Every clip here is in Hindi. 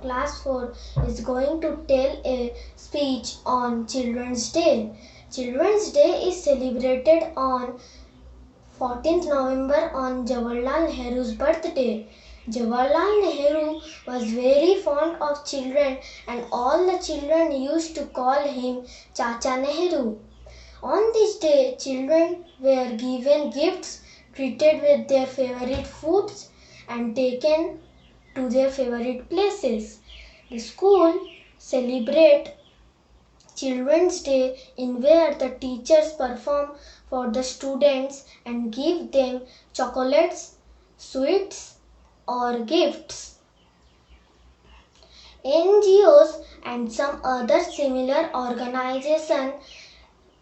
class 4 is going to tell a speech on Children's Day. Children's Day is celebrated on 14th November on Jawaharlal Nehru's birthday. Jawaharlal Nehru was very fond of children and all the children used to call him Chacha Nehru. On this day, children were given gifts, treated with their favorite foods and taken to their favorite places. The school celebrate Children's Day in where the teachers perform for the students and give them chocolates, sweets or gifts. NGOs and some other similar organizations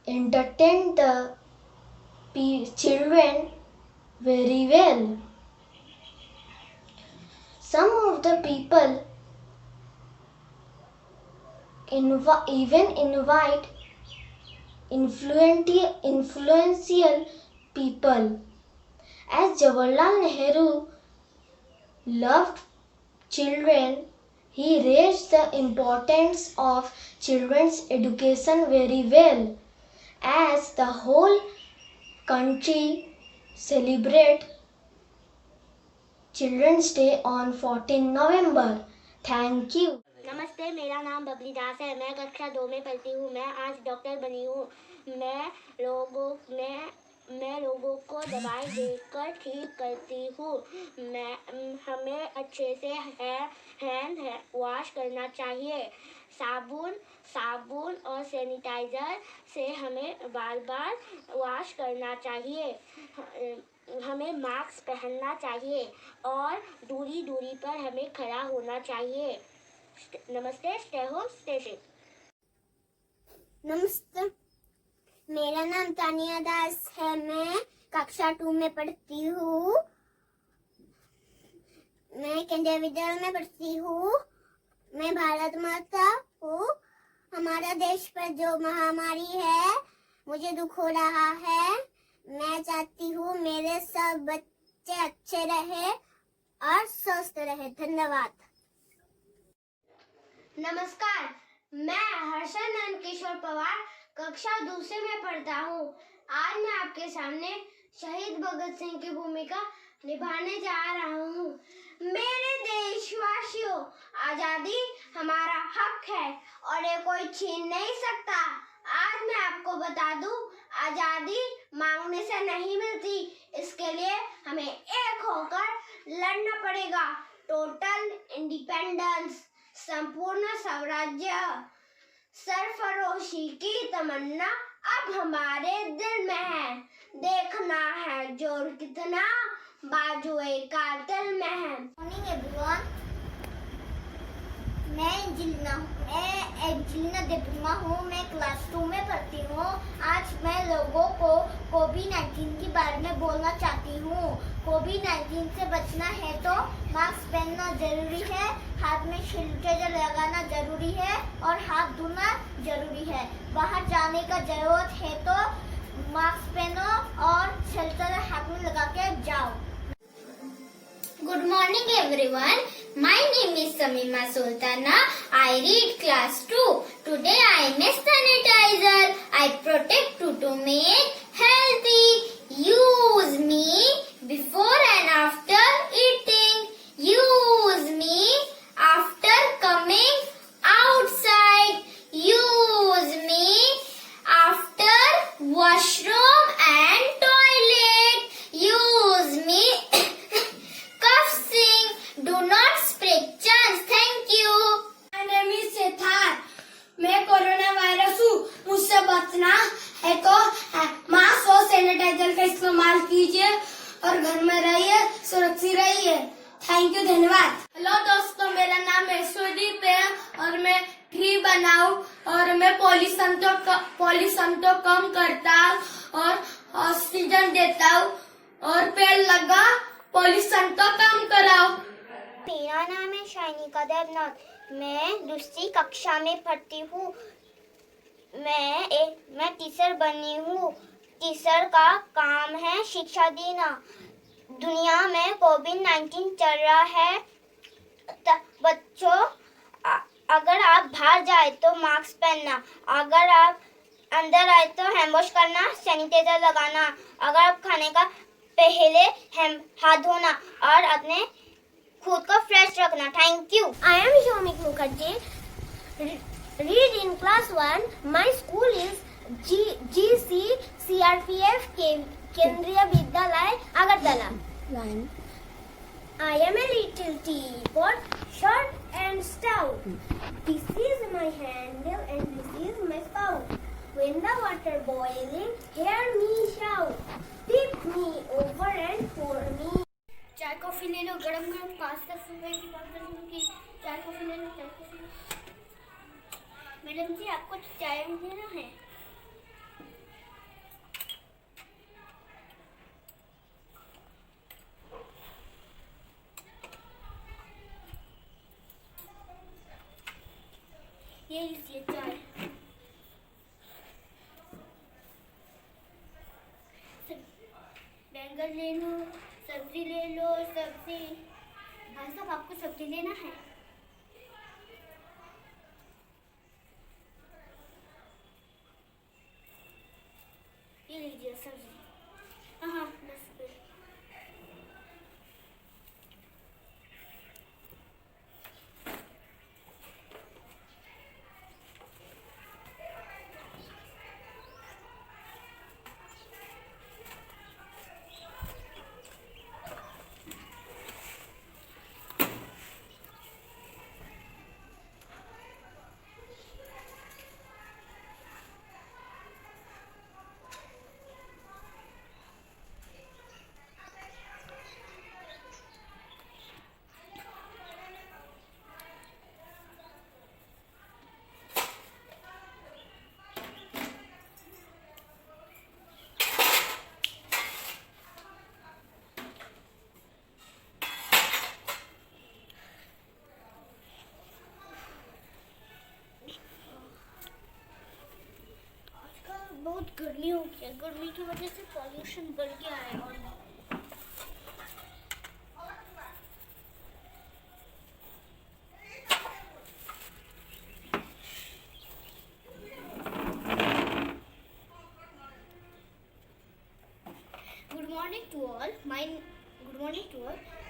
entertain the children very well. Some of the people even invite influential people. As Jawaharlal Nehru loved children, he raised the importance of children's education very well. As the whole country celebrate Children's Day on 14 November. Thank you. नमस्ते, मेरा नाम बबली दास है। मैं कक्षा 2 में पढ़ती हूँ। मैं आज डॉक्टर बनी हूँ। मैं लोगों को दवाई देकर ठीक करती हूँ। हमें अच्छे से हैंड वॉश करना चाहिए। साबुन और सैनिटाइज़र से हमें बार-बार वॉश करना चाहिए। हमें मास्क पहनना चाहिए और दूरी पर हमें खड़ा होना चाहिए। नमस्ते, स्टे होम स्टे सेफ। नमस्ते, मेरा नाम तानिया दास है। मैं कक्षा 2 में पढ़ती हूँ। मैं केंद्रीय विद्यालय में पढ़ती हूँ। मैं भारत माता हूँ। हमारा देश पर जो महामारी है, मुझे दुख हो रहा है। मैं चाहती हूँ मेरे सब बच्चे अच्छे रहे और स्वस्थ रहे। धन्यवाद। नमस्कार, मैं हर्षनंदन किशोर पवार कक्षा 2 में पढ़ता हूँ। आज मैं आपके सामने शहीद भगत सिंह की भूमिका निभाने जा रहा हूँ। मेरे देशवासियों, आजादी हमारा हक है और ये कोई छीन नहीं सकता। आज मैं आपको बता दूं, आजादी मांगने से नहीं मिलती। इसके लिए हमें एक होकर लड़ना पड़ेगा। टोटल इंडिपेंडेंस, संपूर्ण स्वराज्य, सरफरोशी की तमन्ना अब हमारे दिल में है। देखना है जोर कितना बाजुए कातिल में है। मॉर्निंग एवरीवन, मैं एंजेलिना देब्रुमा हूँ। मैं क्लास 2 में पढ़ती हूँ। आज मैं लोगों को कोविड-19 के बारे में बोलना चाहती हूँ। कोविड-19 से बचना है तो मास्क पहनना जरूरी है, हाथ में सैनिटाइजर लगाना जरूरी है और हाथ धोना जरूरी है। बाहर जाने का जरूरत है तो मास्क पहनो और सैनिटाइजर हाथ में लगा के जाओ। Good morning everyone. My name is Samima Sultana. I read class 2. Today I am a sanitizer. I protect to make healthy. Use me before and after eating. Use me after coming outside. Use me after washroom and toilet. Use me do not spread germs. Thank you. My name is Siddharth. मैं कोरोना वायरस हूँ। मुझसे बचना है तो मास्क और सैनिटाइजर का इस्तेमाल कीजिए और घर में रहिए, सुरक्षित रहिए। थैंक यू, धन्यवाद। हेलो दोस्तों, मेरा नाम ऐश्वर्दीप है और मैं ट्री बनाऊं और मैं पॉल्यूशन तो कम करता हूँ और ऑक्सीजन देता हूँ और पेड़ लगा पॉल्यूशन तो कम कराओ। मेरा नाम है शाइनिका देवनाथ। मैं दूसरी कक्षा में पढ़ती हूँ। मैं टीचर बनी हूँ। टीचर का काम है शिक्षा देना। दुनिया में कोविड-19 चल रहा है। बच्चों अगर आप बाहर जाए तो मास्क पहनना, अगर आप अंदर आए तो हैंड वॉश करना, सैनिटाइजर लगाना, अगर आप खाने का पहले हाथ धोना और अपने खुद को फ्रेश रखना। Thank you. I am Shomik Mukherjee. Read in class 1. My school is GC CRPF Kendriya Vidyalaya Agartala. I am a little teapot, short and stout. This is my handle and this is my spout. When the water boiling, hear me shout. Tip me over and pour me. चाय कॉफी ले लो, गरम गरम 5-10 रुपए की बोतल की चाय कॉफी ले लो, चाय कॉफी। मैडम जी आपको चाय लेना है? ये लीजिए चाय। बैंगन ले लो, सब्जी ले लो, सब्जी। भाई साहब आपको सब्जी लेना है? ये लीजिए सब्जी। हाँ 10 रुपये। बहुत गर्मी हो गई है, गर्मी की वजह से पॉल्यूशन बढ़ गया है। और Good morning to all. My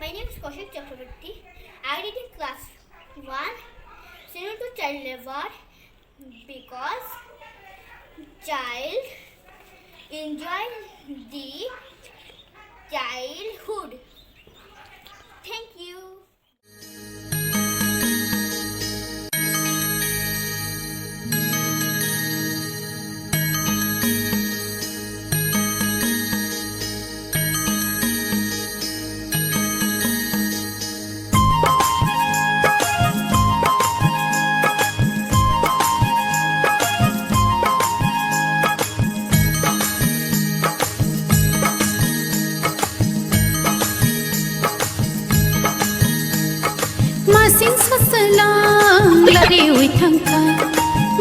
name is Kaushik Chakravarti. I read in class 1. Similar to child labor because child enjoy the childhood. Thank you. Masing sasalang lari uitangka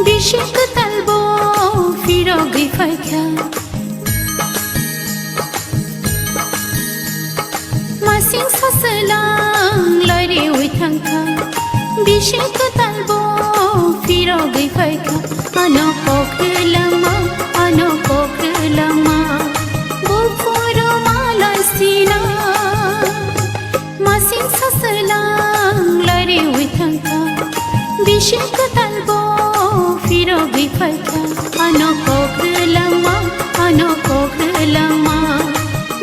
bishik talbo firogi faika Masing sasalang lari uitangka bishik talbo firogi faika ano koklama bufuro malasina Masing sasalang lari uitangka bishik talbo firogi faika ano koklama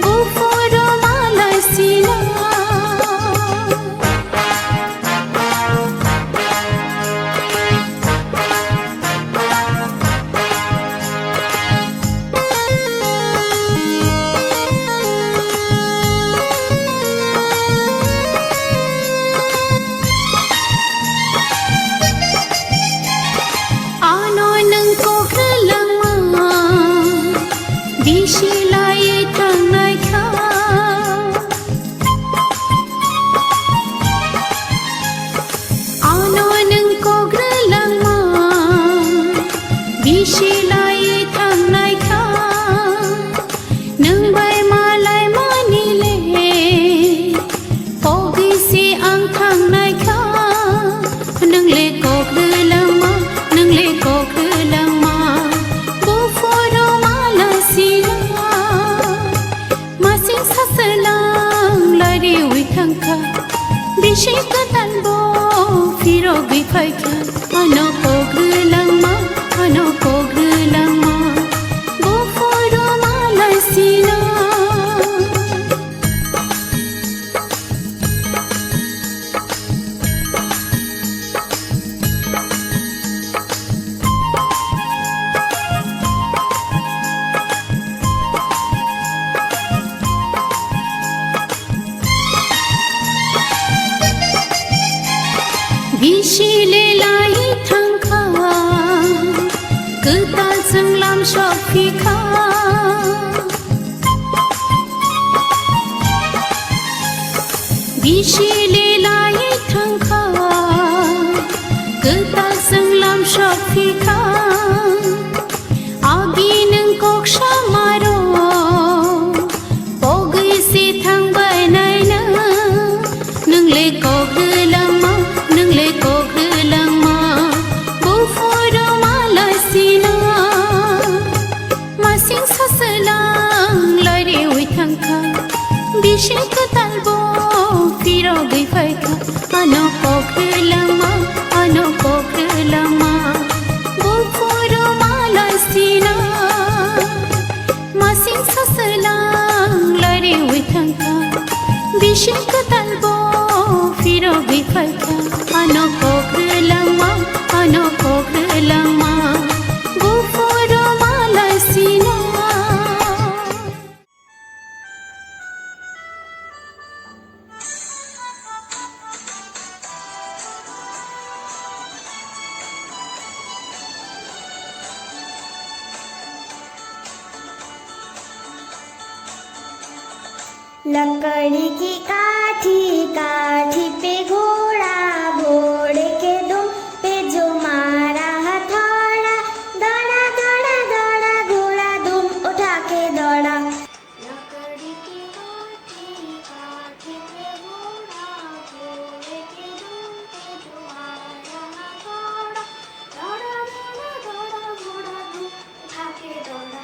bufuro malasina Ano nang बिशिक तलबो फिरो बिफाइका अनो कोग्रलमा गुफुरो मालसिना बिशिले लाई थांखा गोदाल जोंलाम शफिखा बिशिले लाई थांखा गोदाल जोंलाम शफिखा आगि नोंखौ क्षमारो बगैसे थांबाय नायनो नोंले गगोलामा गुफुरो मालसिना मासिं सासलां लायरे उइथांखा बिशिक तलबो फिरो गैफाइखा अनो गगोलामा गुफुरो मालसिना मासिं सासलां लायरे उइथांखा बिशिक तलबो फिरो गैफाइखा अनो गगोलामा गुफुरो मालसिना लकड़ी की काठी काठी पे घोड़ा घोड़े के दुम पे जो मारा हथौड़ा दौड़ा दौड़ा दौड़ा घोड़ा दुम उठा के दौड़ा। लकड़ी की काठी काठी पे घोड़ा घोड़े के दुम पे जो मारा हथौड़ा दौड़ा दौड़ा दौड़ा घोड़ा दुम उठा के दौड़ा।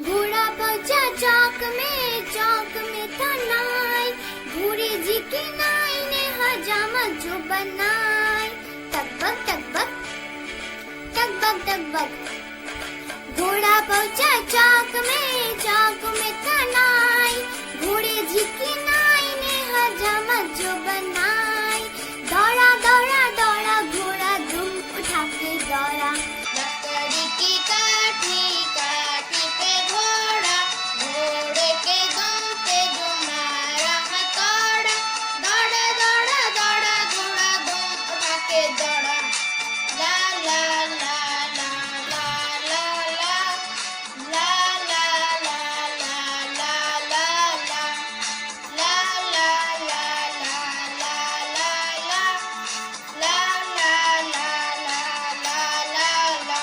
घोड़ा पहुंचा चौक में था नाई भूरी जी की नाई ने हजामत जो बनाई टकबक टकबक टकबक टकबक। घोड़ा पहुंचा चौक में था नाई भूरी जी की नाई ने हजामत जो बनाई दौड़ा दौड़ा दौड़ा घोड़ा दुम उठा के दौड़ा। लकड़ी की काठी काठी पे घोड़ा घोड़े के दुम पे जो मारा हथौड़ा दौड़ा दौड़ा दौड़ा घोड़ा दुम उठा के दौड़ा। ला ला ला ला ला ला ला ला ला ला ला ला ला ला ला ला ला ला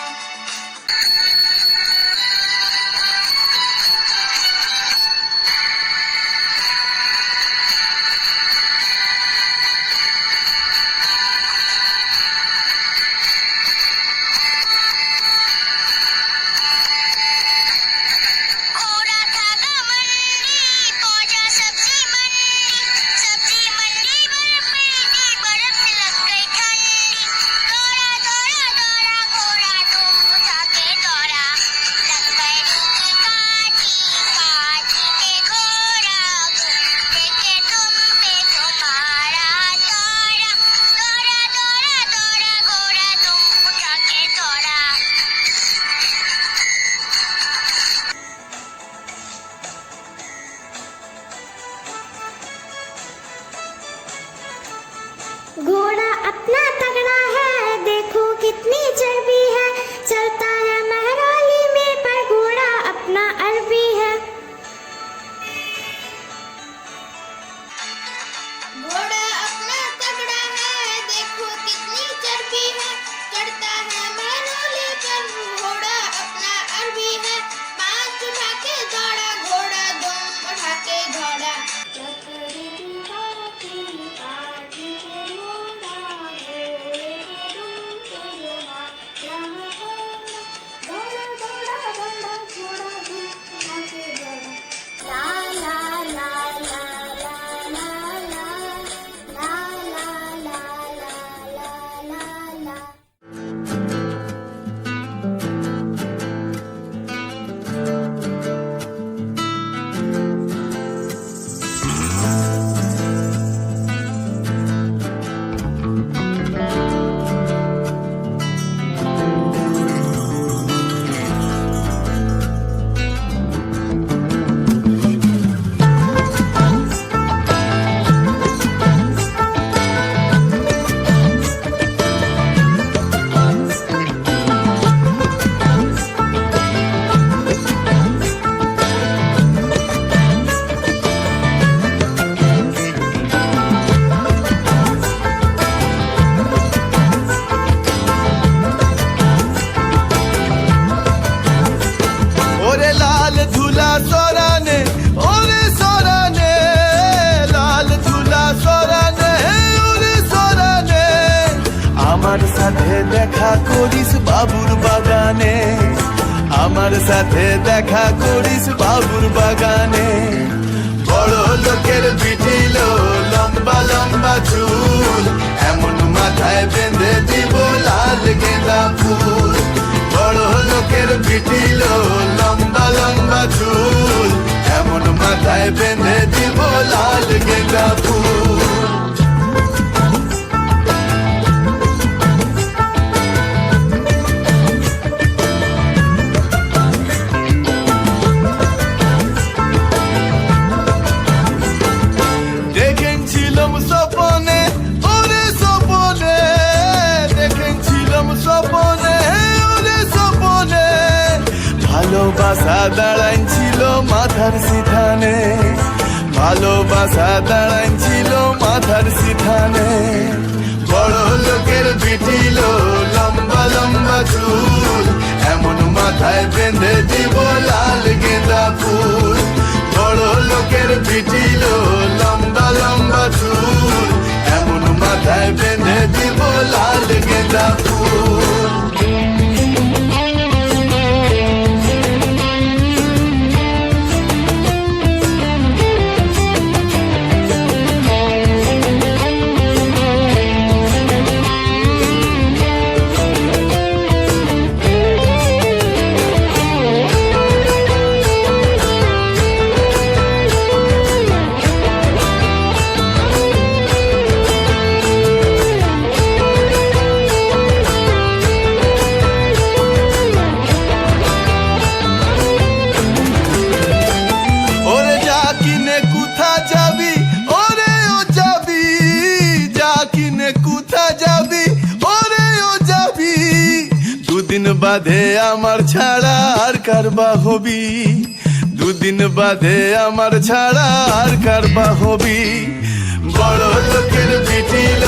घोड़ा अपना तगड़ा है, देखो कितनी चर्बी है, चलता है महरौली में पर घोड़ा अपना अरबी है। घोड़ा अपना तगड़ा है, देखो कितनी चर्बी है, चढ़ता है महरौली पर घोड़ा अपना अरबी है। पाँच उठा के दौड़ा घोड़ा, दुम उठा के दौड़ा। लकड़ी की काठी काठी पे घोड़ा আমার সাথে দেখা করিস বাবুর বাগানে, আমার সাথে দেখা করিস বাবুর বাগানে। বড় লোকের বিটিল লম্বা লম্বা চুল, এমন মাথায় বেঁধে দিব লাল গেঁদা ফুল। বড় লোকের বিটিল লম্বা লম্বা চুল, এমন মাথায় বেঁধে দিব লাল গেঁদা ফুল। দেখেছিলাম স্বপনে, ওরে স্বপনে, দেখেছিলাম স্বপনে, ওরে স্বপনে। ভালোবাসা দাঁড়াইছিল মাথার সিথানে, ভালোবাসা দাঁড়াইছিল মাথার সিথানে। বড় লোকের বিটিল লম্বা লম্বা চুল, এমন মাথায় বেঁধে দিব লাল গেঁদা ফুল। বড় লোকের বিটিল লম্বা লম্বা চুল, এমন মাথায় বেঁধে দিব লাল গেঁদা ফুল। ওরে যা কিনে কোথা যাবি, ওরে ও যাবি, যা কিনে কোথা যাবি, ওরে ও যাবি। দুদিন বাদে আমার ছাড়া আর কারবা হবি, দুদিন বাদে আমার ছাড়া আর কারবা হবি। বড় লোকের বিটিল